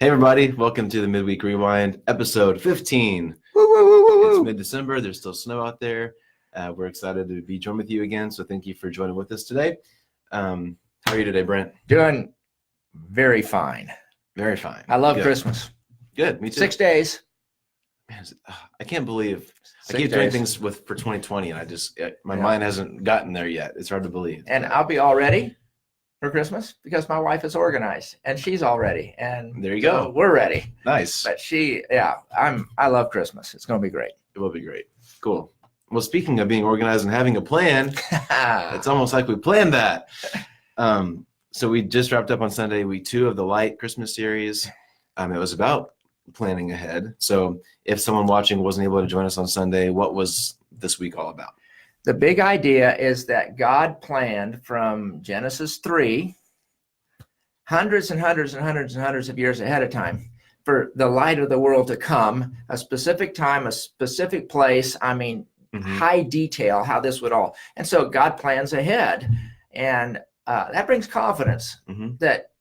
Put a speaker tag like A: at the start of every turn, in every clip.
A: Hey everybody, welcome to the Midweek Rewind, episode 15.
B: Woo, woo, woo, woo,
A: It's
B: woo.
A: mid-December, there's still snow out there. We're excited to be joined with you again, so thank you for joining with us today. How are you today, Brent?
B: Doing very fine.
A: Very fine.
B: I love
A: Good.
B: Christmas.
A: Good, me too.
B: 6 days.
A: Man, I can't believe I
B: 6
A: keep doing
B: days.
A: things for 2020 and my
B: Yeah.
A: mind hasn't gotten there yet. It's hard to believe.
B: And I'll be all ready for Christmas because my wife is organized and she's all ready. And
A: There you go.
B: We're ready.
A: Nice.
B: But I love Christmas. It's going to be great.
A: It will be great. Cool. Well, speaking of being organized and having a plan, it's almost like we planned that. So we just wrapped up on Sunday, week 2 of the Light Christmas series. It was about planning ahead. So if someone watching wasn't able to join us on Sunday, what was this week all about?
B: The big idea is that God planned from Genesis 3, hundreds and hundreds and hundreds and hundreds of years ahead of time for the light of the world to come, a specific time, a specific place. I mean, high detail, how this would all. And so God plans ahead. And that brings confidence that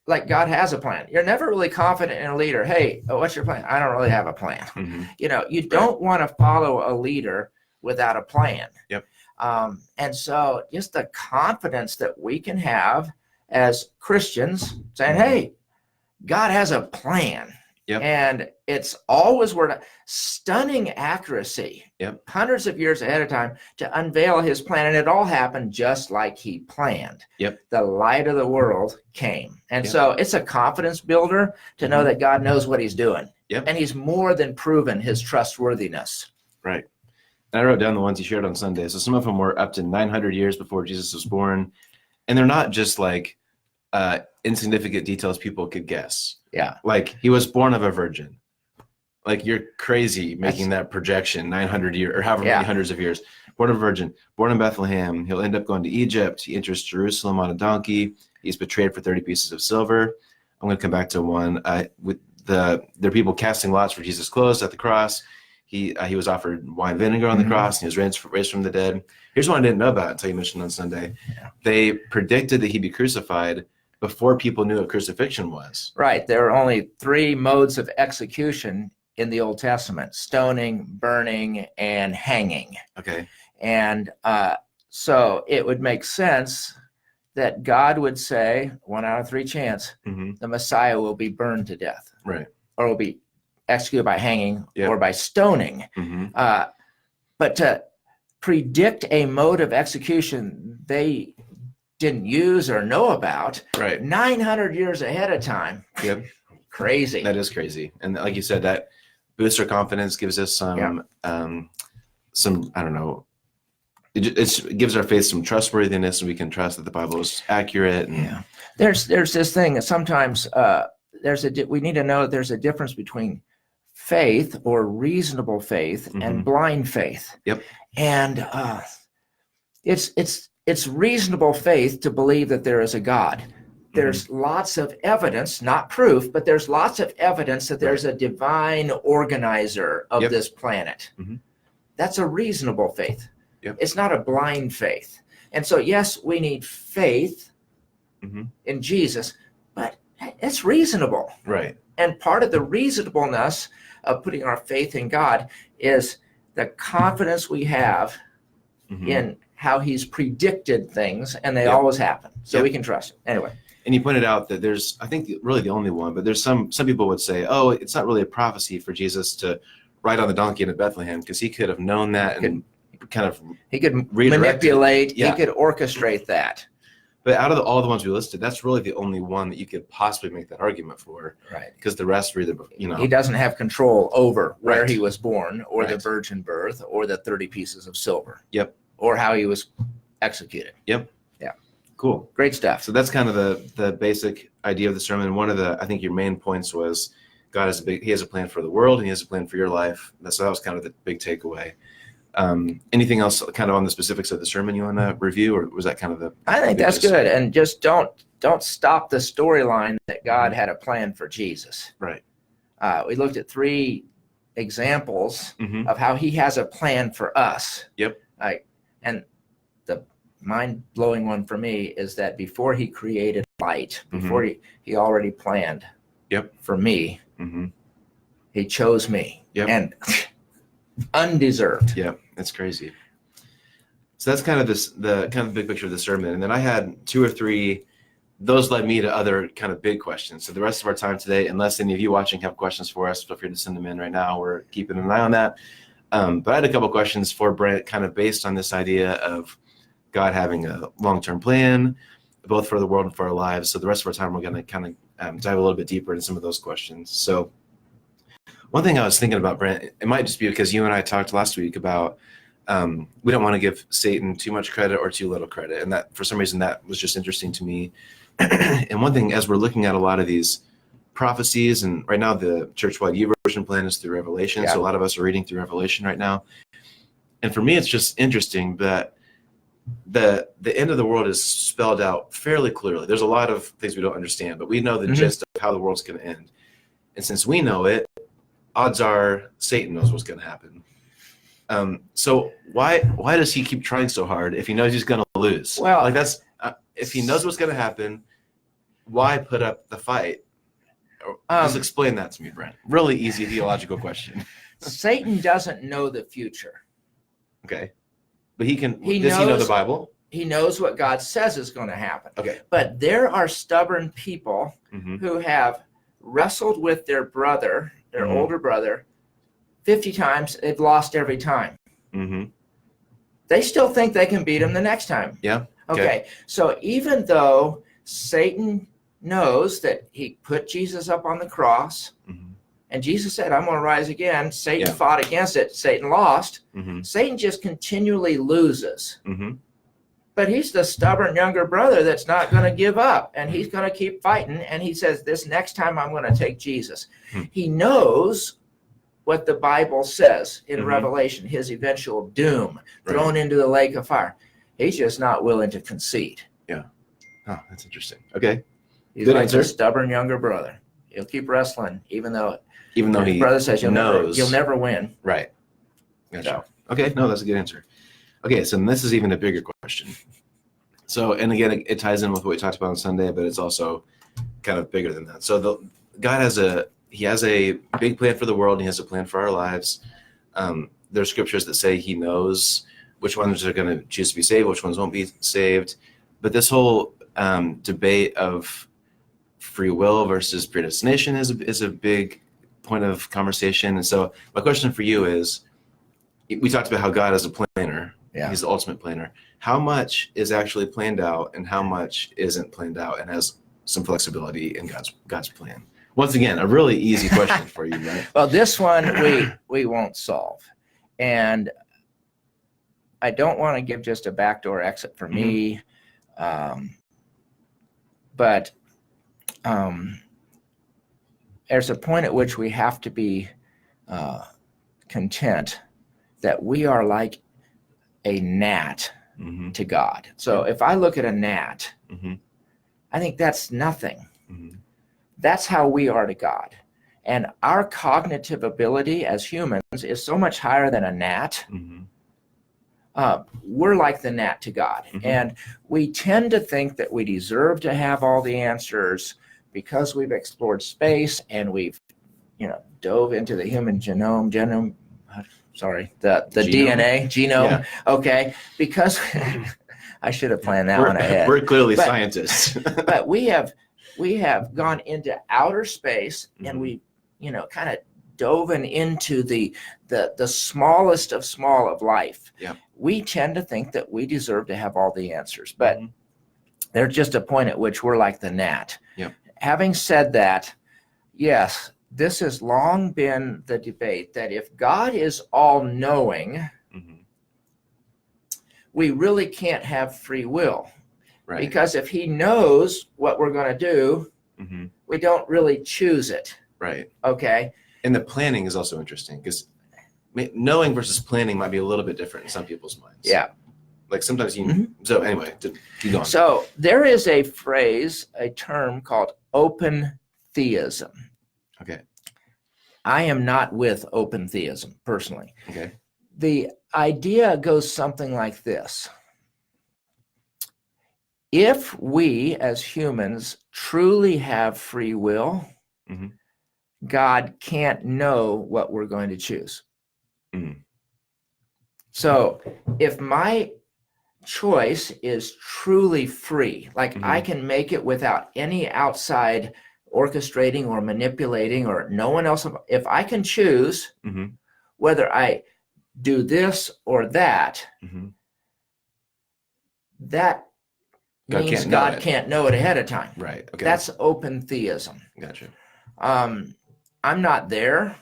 B: like God has a plan. You're never really confident in a leader. Hey, what's your plan? I don't really have a plan. You don't want to follow a leader without a plan.
A: Yep.
B: And so just the confidence that we can have as Christians saying, hey, God has a plan.
A: Yep.
B: And it's always stunning accuracy, hundreds of years ahead of time to unveil his plan. And it all happened just like he planned. The light of the world came. And so it's a confidence builder to know that God knows what he's doing. And he's more than proven his trustworthiness.
A: Right. And I wrote down the ones you shared on Sunday. So some of them were up to 900 years before Jesus was born. And they're not just like insignificant details people could guess. Like he was born of a virgin. Like you're crazy making that projection 900 years or however many hundreds of years. Born of a virgin, born in Bethlehem. He'll end up going to Egypt. He enters Jerusalem on a donkey. He's betrayed for 30 pieces of silver. I'm going to come back to one with there are people casting lots for Jesus' clothes at the cross. He was offered wine vinegar on the cross, and he was raised from the dead. Here's one I didn't know about until you mentioned on Sunday. They predicted that he'd be crucified before people knew what crucifixion was.
B: Right. There are only 3 modes of execution in the Old Testament: stoning, burning, and hanging.
A: Okay.
B: And so it would make sense that God would say, 1 out of 3 chance, the Messiah will be burned to death.
A: Right.
B: Or will be executed by hanging or by stoning. But to predict a mode of execution they didn't use or know about 900 years ahead of time. Crazy.
A: That is crazy. And like you said, that boosts our confidence, gives us some I don't know, it gives our faith some trustworthiness, and we can trust that the Bible is accurate. And
B: There's this thing that sometimes we need to know there's a difference between faith or reasonable faith and blind faith. And it's reasonable faith to believe that there is a God. There's lots of evidence, not proof, but there's lots of evidence that there's a divine organizer of this planet. That's a reasonable faith. It's not a blind faith. And so, yes, we need faith in Jesus, but it's reasonable.
A: Right.
B: And part of the reasonableness of putting our faith in God is the confidence we have in how he's predicted things, and they always happen. So we can trust him. Anyway.
A: And you pointed out that there's, I think really the only one, but there's some people would say, oh, it's not really a prophecy for Jesus to ride on the donkey into Bethlehem, because he could have known that and kind of
B: he could manipulate, he could orchestrate that.
A: But out of all the ones we listed, that's really the only one that you could possibly make that argument for.
B: Right.
A: Because the rest are either,
B: he doesn't have control over where he was born, or the virgin birth, or the 30 pieces of silver. Or how he was executed. Yeah.
A: Cool.
B: Great stuff.
A: So that's kind of the basic idea of the sermon. One of I think your main points was God he has a plan for the world, and he has a plan for your life. So that was kind of the big takeaway. Anything else kind of on the specifics of the sermon you want to review, or was that kind of
B: I think that's good. And just don't stop the storyline that God had a plan for Jesus.
A: Right.
B: We looked at 3 examples of how he has a plan for us. And the mind-blowing one for me is that before he created light, before he already planned
A: Yep.
B: for me.
A: Mm-hmm.
B: He chose me.
A: Yep.
B: And undeserved.
A: Yep. That's crazy. So that's kind of the big picture of the sermon. And then I had 2 or 3, those led me to other kind of big questions. So the rest of our time today, unless any of you watching have questions for us, feel free to send them in right now. We're keeping an eye on that. But I had a couple questions for Brent, kind of based on this idea of God having a long-term plan, both for the world and for our lives. So the rest of our time, we're going to kind of dive a little bit deeper into some of those questions. So one thing I was thinking about, Brent, it might just be because you and I talked last week about we don't want to give Satan too much credit or too little credit. And that, for some reason, that was just interesting to me. And one thing, as we're looking at a lot of these prophecies, and right now the church-wide YouVersion plan is through Revelation. Yeah. So a lot of us are reading through Revelation right now. And for me, it's just interesting that the end of the world is spelled out fairly clearly. There's a lot of things we don't understand, but we know the gist of how the world's going to end. And since we know it, odds are Satan knows what's going to happen. So why does he keep trying so hard if he knows he's going to lose?
B: Well,
A: like that's if he knows what's going to happen, why put up the fight? Just explain that to me, Brent. Really easy theological question.
B: Satan doesn't know the future.
A: Okay, but does he know the Bible?
B: He knows what God says is going to happen.
A: Okay,
B: but there are stubborn people who have wrestled with their brother, their older brother, 50 times. They've lost every time. They still think they can beat him the next time.
A: Yeah.
B: Okay. So even though Satan knows that he put Jesus up on the cross, and Jesus said, I'm going to rise again. Satan fought against it. Satan lost. Satan just continually loses. But he's the stubborn younger brother that's not going to give up, and he's going to keep fighting. And he says, this next time I'm going to take Jesus. He knows what the Bible says in Revelation, his eventual doom, thrown into the lake of fire. He's just not willing to concede.
A: Yeah. Oh, that's interesting. Okay.
B: He's good like answer. A stubborn younger brother. He'll keep wrestling, even though his brother says you'll never win.
A: Right. Gotcha. So. Okay. No, that's a good answer. Okay. So this is even a bigger question. So, and again, it ties in with what we talked about on Sunday, but it's also kind of bigger than that. So God has a big plan for the world, and he has a plan for our lives. There are scriptures that say he knows which ones are going to choose to be saved, which ones won't be saved. But this whole debate of free will versus predestination is a big point of conversation. And so my question for you is, we talked about how God is a planner. Yeah. He's the ultimate planner. How much is actually planned out and how much isn't planned out and has some flexibility in God's plan? Once again, a really easy question for you, right?
B: Well, this one we won't solve. And I don't want to give just a backdoor exit for me. But there's a point at which we have to be content that we are like a gnat to God. So if I look at a gnat, I think that's nothing. That's how we are to God. And our cognitive ability as humans is so much higher than a gnat. We're like the gnat to God. And we tend to think that we deserve to have all the answers because we've explored space and we've, dove into the human the genome. Yeah. Okay. Because I should have planned that one ahead.
A: We're clearly scientists.
B: But we have gone into outer space and we, kind of dove into the smallest of small of life.
A: Yeah.
B: We tend to think that we deserve to have all the answers, but there's just a point at which we're like the gnat.
A: Yeah.
B: Having said that, yes, this has long been the debate that if God is all-knowing, we really can't have free will.
A: Right.
B: Because if he knows what we're going to do, we don't really choose it.
A: Right.
B: Okay.
A: And the planning is also interesting because knowing versus planning might be a little bit different in some people's minds.
B: Yeah.
A: Like sometimes so anyway, keep going.
B: So there is a term called open theism.
A: Okay.
B: I am not with open theism personally.
A: Okay.
B: The idea goes something like this. If we as humans truly have free will,
A: Mhm.
B: God can't know what we're going to choose.
A: Mhm.
B: So if my choice is truly free, like I can make it without any outside orchestrating or manipulating or no one else, if I can choose
A: Mhm.
B: whether I do this or that,
A: Mhm.
B: that
A: God
B: means
A: can't know
B: God
A: it.
B: can't know it ahead of time.
A: Right. Okay.
B: That's open theism.
A: Gotcha.
B: I'm not there.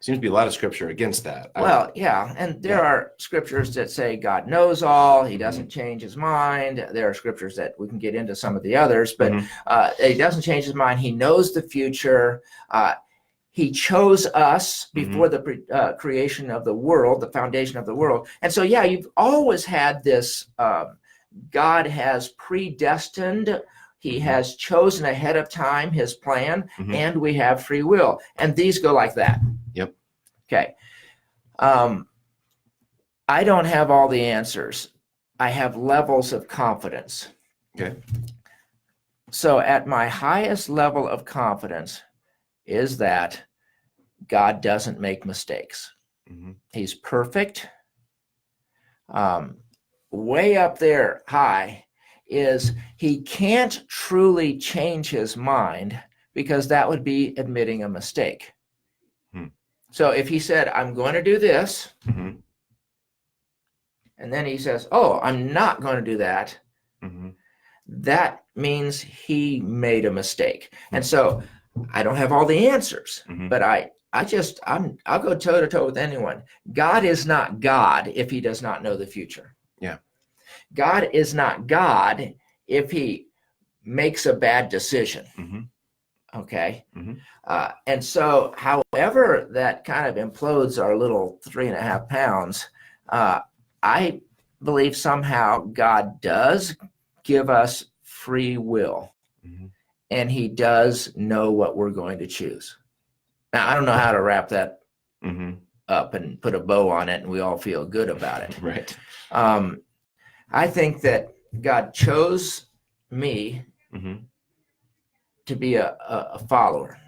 A: Seems to be a lot of scripture against that.
B: Well, yeah, and there
A: Yeah.
B: are scriptures that say God knows all. He doesn't change his mind. There are scriptures that we can get into some of the others, but he doesn't change his mind. He knows the future. He chose us before the creation of the world, the foundation of the world. And so, yeah, you've always had this, God has predestined. He has chosen ahead of time his plan, and we have free will. And these go like that.
A: Yep.
B: Okay. I don't have all the answers. I have levels of confidence.
A: Okay.
B: So at my highest level of confidence is that God doesn't make mistakes. He's perfect. Way up there high is he can't truly change his mind because that would be admitting a mistake. So if he said, I'm going to do this, and then he says, oh, I'm not going to do that, that means he made a mistake. And so I don't have all the answers, but I'll go toe to toe with anyone. God is not God if he does not know the future.
A: Yeah.
B: God is not God if he makes a bad decision. Okay. And so, however that kind of implodes our little 3.5 pounds, I believe somehow God does give us free will, and he does know what we're going to choose. Now, I don't know how to wrap that up and put a bow on it and we all feel good about it.
A: Right.
B: I think that God chose me to be a follower.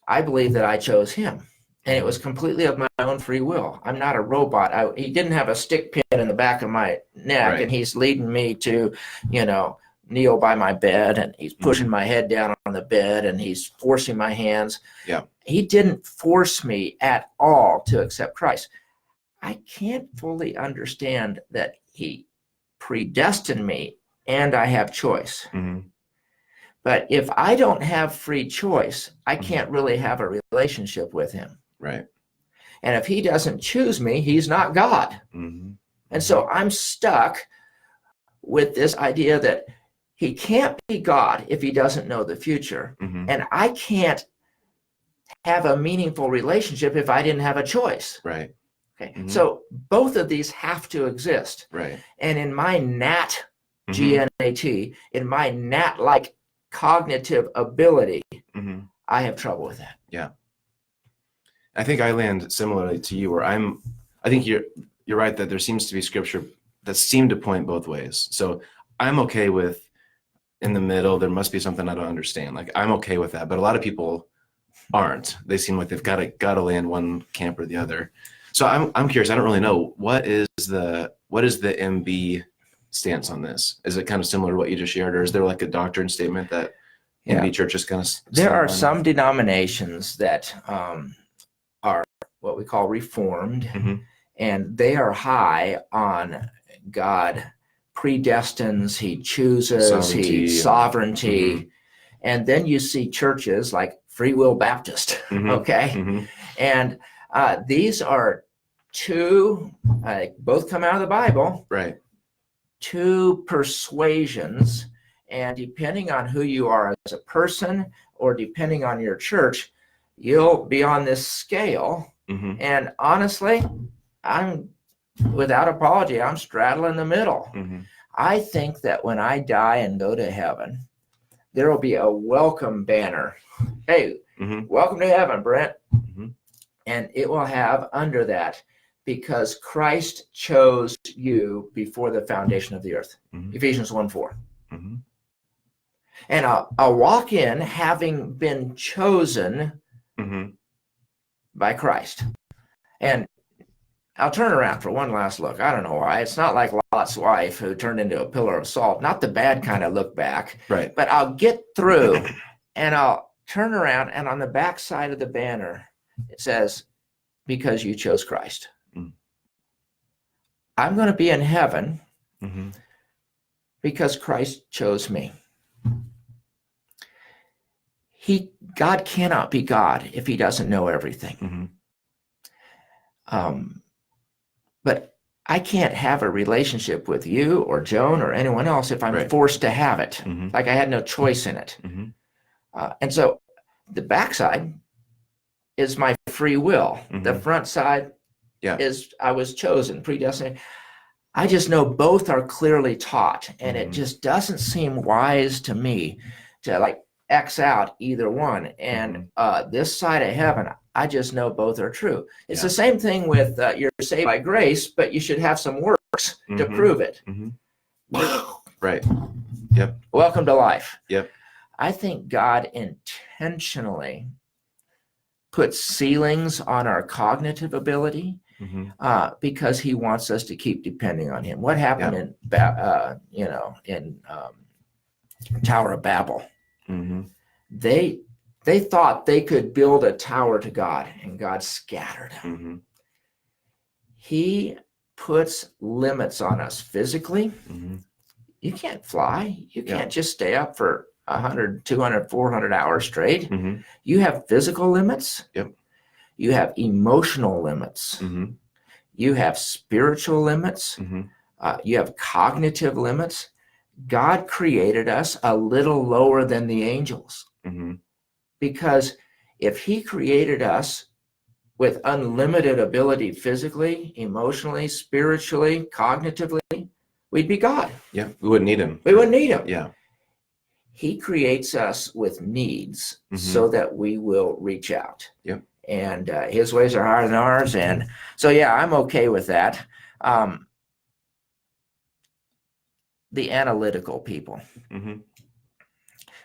B: I believe that I chose him, and it was completely of my own free will. I'm not a robot. He didn't have a stick pin in the back of my neck, and he's leading me to, kneel by my bed, and he's pushing my head down on the bed, and he's forcing my hands.
A: Yeah.
B: He didn't force me at all to accept Christ. I can't fully understand that he predestined me and I have choice. But if I don't have free choice, I can't really have a relationship with him.
A: Right.
B: And if he doesn't choose me, he's not God. And so I'm stuck with this idea that he can't be God if he doesn't know the future. And I can't have a meaningful relationship if I didn't have a choice.
A: Right.
B: Okay. So both of these have to exist.
A: Right.
B: And in my gnat, G-N-A-T, in my gnat-like cognitive ability, I have trouble with that.
A: Yeah. I think I land similarly to you, where I think you're right that there seems to be scripture that seem to point both ways. So I'm okay with in the middle, there must be something I don't understand. Like I'm okay with that, but a lot of people aren't. They seem like they've got to land one camp or the other. So I'm curious. I don't really know what is the MB stance on this. Is it kind of similar to what you just shared, or is there like a doctrine statement that MB churches kind of?
B: There are some denominations that are what we call Reformed, and they are high on God predestines, he chooses, sovereignty. And then you see churches like Free Will Baptist, okay? And these are two, both come out of the Bible,
A: right?
B: Two persuasions, and depending on who you are as a person or depending on your church, you'll be on this scale. And honestly, without apology, I'm straddling the middle. I think that when I die and go to heaven, there will be a welcome banner. Hey, welcome to heaven, Brent. And it will have under that, because Christ chose you before the foundation of the earth. Ephesians 1:4. And I'll walk in having been chosen by Christ. And I'll turn around for one last look. I don't know why. It's not like Lot's wife who turned into a pillar of salt. Not the bad kind of look back.
A: Right.
B: But I'll get through and I'll turn around, and on the back side of the banner, it says, because you chose Christ. I'm going to be in heaven because Christ chose me. God cannot be God if he doesn't know everything. But I can't have a relationship with you or Joan or anyone else if I'm forced to have it. Like I had no choice in it. And so the backside is my free will. The front side is I was chosen, predestinated. I just know both are clearly taught, and it just doesn't seem wise to me to like X out either one. And this side of heaven, I just know both are true. It's the same thing with you're saved by grace, but you should have some works to prove it.
A: Right. Yep.
B: Welcome to life.
A: Yep.
B: I think God intentionally puts ceilings on our cognitive ability because he wants us to keep depending on him. What happened in Tower of Babel? They thought they could build a tower to God, and God scattered them. He puts limits on us physically. You can't fly. You can't just stay up for 100, 200, 400 hours straight. You have physical limits. You have emotional limits. You have spiritual limits. You have cognitive limits. God created us a little lower than the angels. Because if he created us with unlimited ability physically, emotionally, spiritually, cognitively, we'd be God.
A: Yeah, we wouldn't need him.
B: We wouldn't need him.
A: Yeah.
B: He creates us with needs so that we will reach out. And his ways are higher than ours. And so, yeah, I'm okay with that. The analytical people.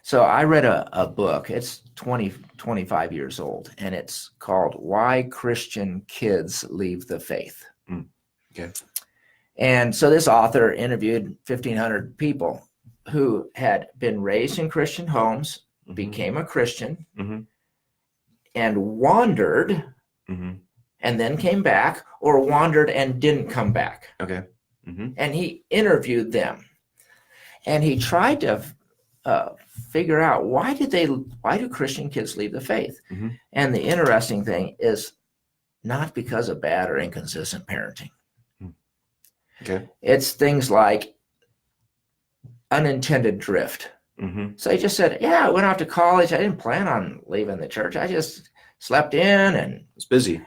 B: So I read a book. It's 25 years old, and it's called Why Christian Kids Leave the Faith.
A: Okay.
B: And so this author interviewed 1,500 people who had been raised in Christian homes, became a Christian, and wandered, and then came back, or wandered and didn't come back.
A: Okay.
B: And he interviewed them, and he tried to figure out why do Christian kids leave the faith? And the interesting thing is not because of bad or inconsistent parenting.
A: Okay.
B: It's things like unintended drift. So he just said, I went off to college. I didn't plan on leaving the church. I just slept in and
A: it's busy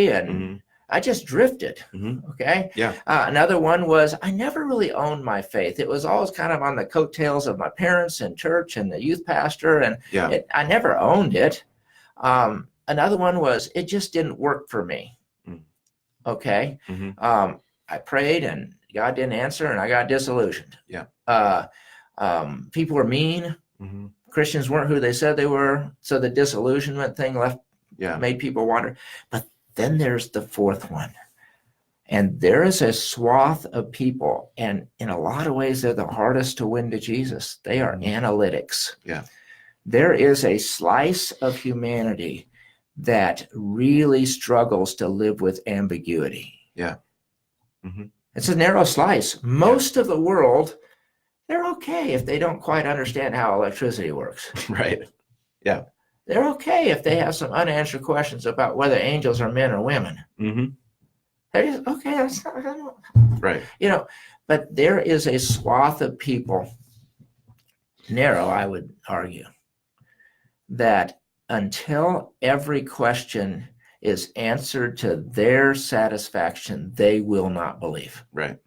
B: and I just drifted. Okay.
A: Yeah.
B: Another one was I never really owned my faith. It was always kind of on the coattails of my parents and church and the youth pastor, and I never owned it. Another one was it just didn't work for me. Okay. I prayed and God didn't answer, and I got disillusioned. People were mean. Christians weren't who they said they were, so the disillusionment thing made people wander. But then there's the fourth one. And there is a swath of people, and in a lot of ways, they're the hardest to win to Jesus. They are analytics. There is a slice of humanity that really struggles to live with ambiguity. It's a narrow slice. Most of the world, they're okay if they don't quite understand how electricity works.
A: Right.
B: They're okay if they have some unanswered questions about whether angels are men or women. They're just, okay, that's not,
A: right.
B: But there is a swath of people, narrow, I would argue, that until every question is answered to their satisfaction, they will not believe.
A: Right.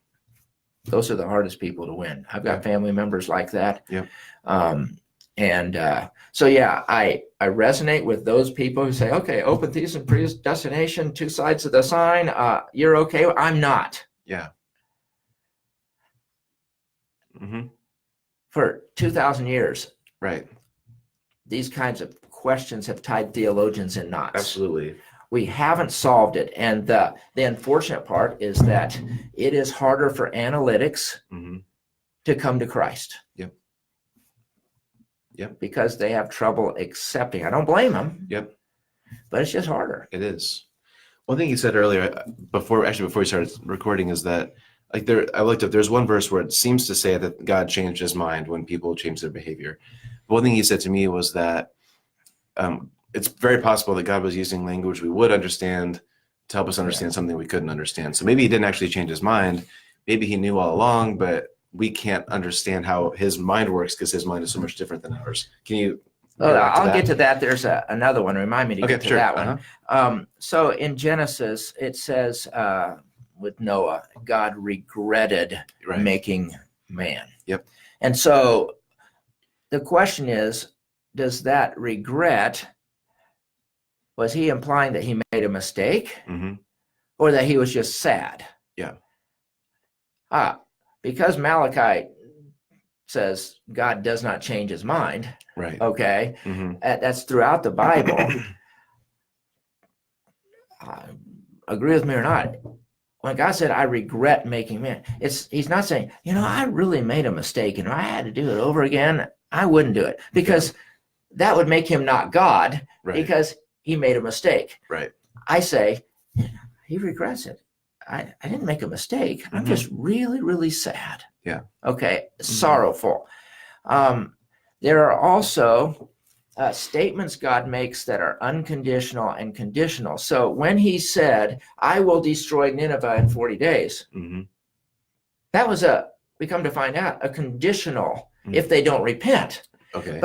B: Those are the hardest people to win. I've got family members like that. So I resonate with those people who say, okay, open theism, predestination, two sides of the sign. You're okay. I'm not. For 2,000 years,
A: Right.
B: These kinds of questions have tied theologians in knots.
A: Absolutely.
B: We haven't solved it. And the unfortunate part is that it is harder for analytics to come to Christ.
A: Yep. Yep.
B: Because they have trouble accepting. I don't blame them.
A: Yep.
B: But it's just harder.
A: It is. One thing you said earlier, before we started recording, is that I looked up, there's one verse where it seems to say that God changed his mind when people change their behavior. But one thing he said to me was that it's very possible that God was using language we would understand to help us understand something we couldn't understand. So maybe he didn't actually change his mind. Maybe he knew all along, but we can't understand how his mind works because his mind is so much different than ours. Can you?
B: I'll get to that. There's another one. Remind me to get to that one.
A: Uh-huh.
B: So in Genesis, it says with Noah, God regretted making man.
A: Yep.
B: And so the question is, does that regret, was he implying that he made a mistake or that he was just sad?
A: Yeah.
B: Because Malachi says God does not change his mind.
A: Right.
B: Okay. That's throughout the Bible. Agree with me or not. When God said, I regret making man, he's not saying, I really made a mistake and if I had to do it over again, I wouldn't do it, because that would make him not God, because he made a mistake.
A: Right.
B: I say, he regrets it. I didn't make a mistake. I'm just really, really sad.
A: Yeah.
B: Okay. Sorrowful. There are also statements God makes that are unconditional and conditional. So when he said, I will destroy Nineveh in 40 days, that was we come to find out, a conditional if they don't repent.
A: Okay.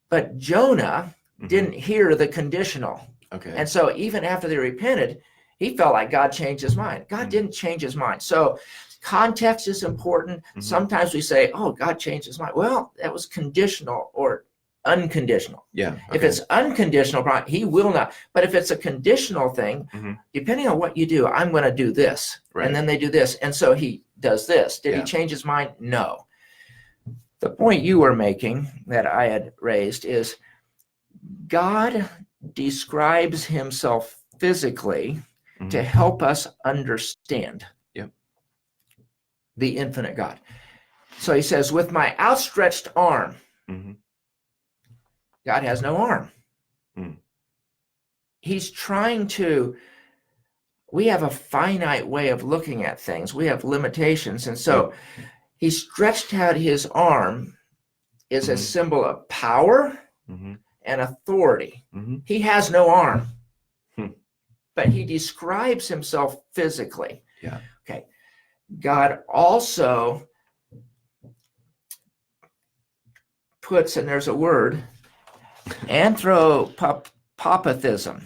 B: But Jonah didn't hear the conditional.
A: Okay.
B: And so even after they repented, he felt like God changed his mind. God didn't change his mind. So context is important. Sometimes we say, oh, God changed his mind. Well, that was conditional or unconditional.
A: Yeah. Okay.
B: If it's unconditional, he will not. But if it's a conditional thing, depending on what you do, I'm going to do this. And then they do this. And so he does this. Did he change his mind? No. The point you were making that I had raised is God describes himself physically to help us understand the infinite God. So he says, with my outstretched arm, God has no arm. He's trying to, we have a finite way of looking at things. We have limitations. And so he stretched out his arm is a symbol of power and authority. He has no arm, but he describes himself physically.
A: Yeah.
B: Okay. God also puts, and there's a word, anthropopathism.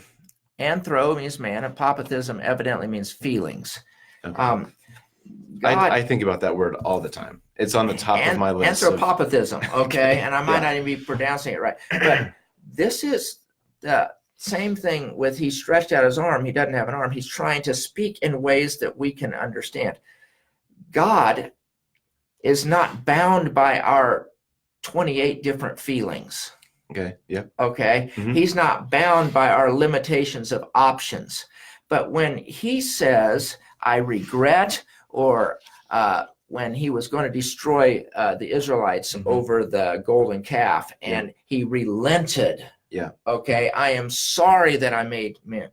B: Anthro means man, and popathism evidently means feelings.
A: Okay. I think about that word all the time. It's on the top of my list.
B: Anthropopathism, okay? And I might not even be pronouncing it right. But this is the same thing with he stretched out his arm. He doesn't have an arm. He's trying to speak in ways that we can understand. God is not bound by our 28 different feelings.
A: Okay. Yeah.
B: Okay. He's not bound by our limitations of options. But when he says, I regret, or when he was going to destroy the Israelites over the golden calf, and he relented. Yeah. Okay. I am sorry that I made man.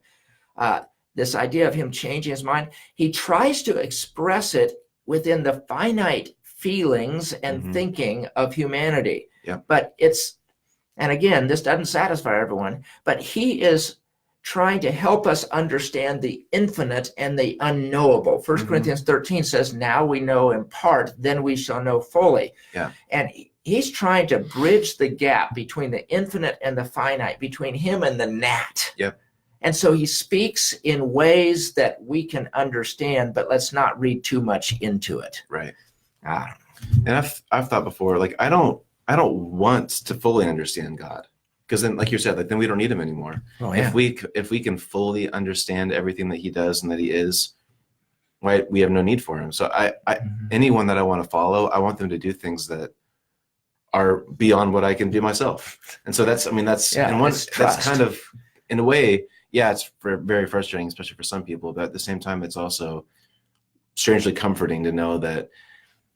B: This idea of him changing his mind, he tries to express it within the finite feelings and thinking of humanity. Yeah. But and again, this doesn't satisfy everyone, but he is trying to help us understand the infinite and the unknowable. 1 Corinthians 13 says, now we know in part, then we shall know fully. Yeah. And he's trying to bridge the gap between the infinite and the finite, between him and the gnat. Yep. And so he speaks in ways that we can understand, but let's not read too much into it. Right.
A: And I've thought before, like, I don't want to fully understand God, because then, like you said, like, then we don't need him anymore. Oh, yeah. If we can fully understand everything that he does and that he is, right, we have no need for him. So anyone that I want to follow, I want them to do things that are beyond what I can do myself. And so that's that's kind of, in a way, yeah, it's very frustrating, especially for some people, but at the same time, it's also strangely comforting to know that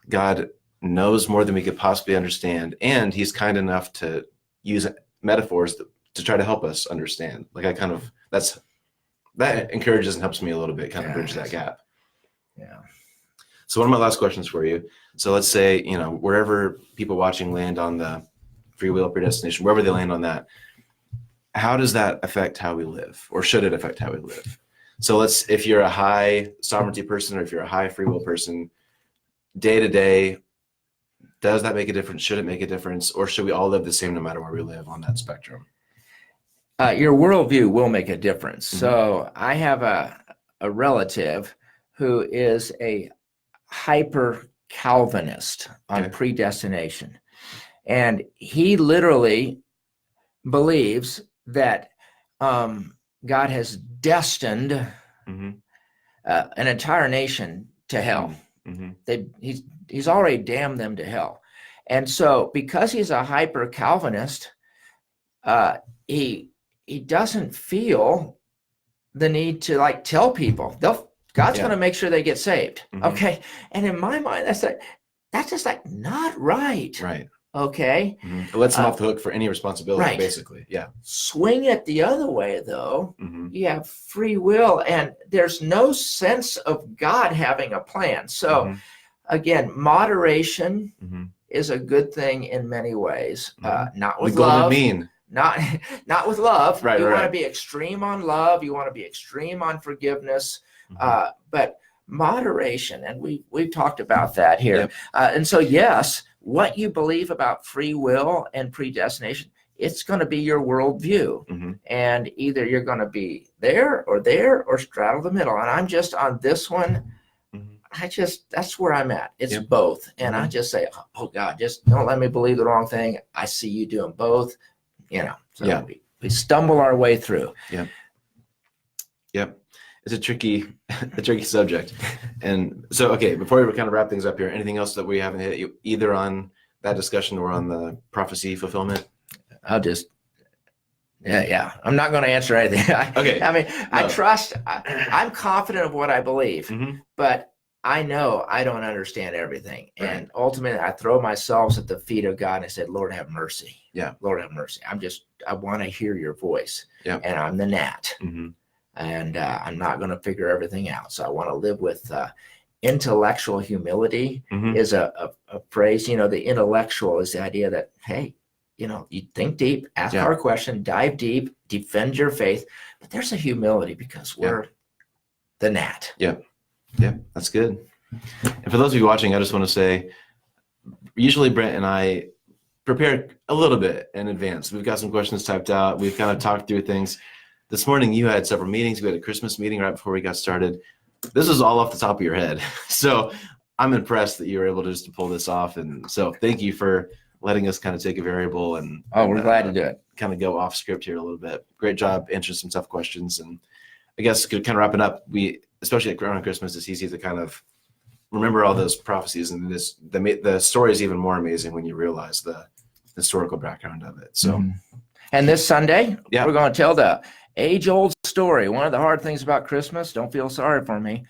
A: God knows more than we could possibly understand, and he's kind enough to use metaphors to try to help us understand. Like that encourages and helps me a little bit, kind of bridge that gap.
B: Yeah.
A: So one of my last questions for you. So let's say, wherever people watching land on the free will predestination, wherever they land on that, how does that affect how we live, or should it affect how we live? So if you're a high sovereignty person, or if you're a high free will person, day to day, does that make a difference? Should it make a difference? Or should we all live the same no matter where we live on that spectrum?
B: Your worldview will make a difference. Mm-hmm. So I have a relative who is a hyper Calvinist on predestination. And he literally believes that God has destined an entire nation to hell. Mm-hmm. He's already damned them to hell. And so because he's a hyper Calvinist, he doesn't feel the need to tell people God's going to make sure they get saved. Mm-hmm. Okay. And in my mind, that's just not right.
A: Right.
B: Okay.
A: Mm-hmm. It lets them off the hook for any responsibility, basically. Yeah.
B: Swing it the other way, though. Mm-hmm. You have free will, and there's no sense of God having a plan. So again, moderation is a good thing in many ways. Not with love. Mean. Not with love.
A: Right,
B: you want to be extreme on love. You want to be extreme on forgiveness. But moderation, and we've talked about that here. Yep. And so, yes, what you believe about free will and predestination, it's going to be your worldview. Mm-hmm. And either you're going to be there or straddle the middle. And I'm just on this one. That's where I'm at. It's both. And I just say, oh God, just don't let me believe the wrong thing. I see you doing both. So we stumble our way through.
A: Yep. It's a tricky subject. And so, okay, before we kind of wrap things up here, anything else that we haven't hit either on that discussion or on the prophecy fulfillment?
B: I'll just, I'm not going to answer anything.
A: Okay.
B: I trust, I'm confident of what I believe, but I know I don't understand everything. Right. And ultimately, I throw myself at the feet of God and I said, Lord, have mercy.
A: Yeah.
B: Lord, have mercy. I want to hear your voice. Yeah. And I'm the gnat. Mm-hmm. And I'm not going to figure everything out. So I want to live with intellectual humility is a phrase. The intellectual is the idea that, hey, you think deep, ask hard question, dive deep, defend your faith. But there's a humility because we're the gnat.
A: Yeah. Yeah, that's good. And for those of you watching, I just want to say, usually Brent and I prepare a little bit in advance. We've got some questions typed out. We've kind of talked through things. This morning, you had several meetings. We had a Christmas meeting right before we got started. This is all off the top of your head. So I'm impressed that you were able to pull this off. And so thank you for letting us kind of take a variable and
B: we're glad to do it.
A: Kind of go off script here a little bit. Great job answering some tough questions. And I guess kind of wrapping up, especially around Christmas, it's easy to kind of remember all those prophecies. And the story is even more amazing when you realize the historical background of it. So,
B: and this Sunday, we're going to tell the age-old story. One of the hard things about Christmas, don't feel sorry for me,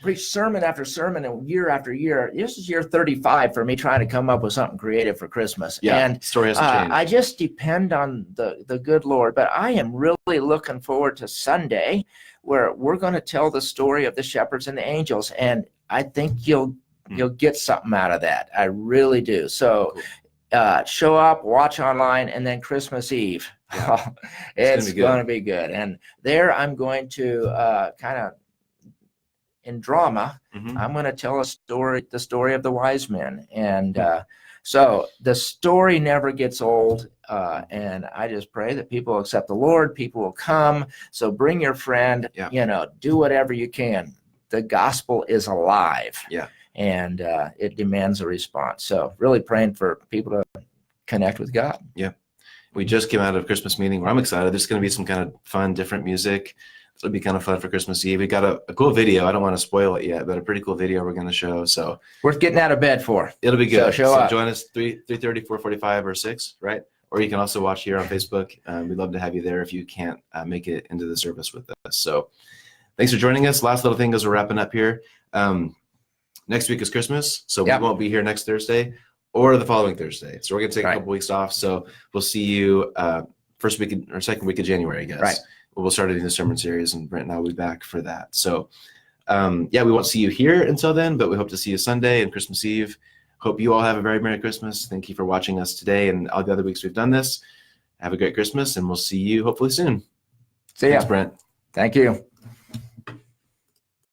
B: preach sermon after sermon and year after year. This is year 35 for me trying to come up with something creative for Christmas.
A: Yeah,
B: and
A: story hasn't changed.
B: I just depend on the good Lord. But I am really looking forward to Sunday, where we're going to tell the story of the shepherds and the angels. And I think you'll get something out of that. I really do. So show up, watch online, and then Christmas Eve. Yeah. It's going to be good. And there I'm going to kind of, in drama, I'm going to tell the story of the wise men. And so the story never gets old. And I just pray that people accept the Lord, people will come. So bring your friend, do whatever you can. The gospel is alive.
A: Yeah.
B: And it demands a response. So really praying for people to connect with God.
A: Yeah. We just came out of a Christmas meeting where I'm excited. There's going to be some kind of fun, different music. it'll be kind of fun for Christmas Eve. We got a cool video. I don't want to spoil it yet, but a pretty cool video we're going to show. So
B: worth getting out of bed for.
A: It'll be good.
B: So show up.
A: Join us 3:30, 4:45, or 6, right? Or you can also watch here on Facebook. We'd love to have you there if you can't make it into the service with us. So thanks for joining us. Last little thing as we're wrapping up here. Next week is Christmas, so we won't be here next Thursday or the following Thursday. So we're going to take a couple weeks off. So we'll see you first week or second week of January, I guess.
B: Right.
A: We'll start a new sermon series, and Brent and I will be back for that. So we won't see you here until then, but we hope to see you Sunday and Christmas Eve. Hope you all have a very Merry Christmas. Thank you for watching us today and all the other weeks we've done this. Have a great Christmas, and we'll see you hopefully soon.
B: See ya.
A: Thanks, Brent.
B: Thank you.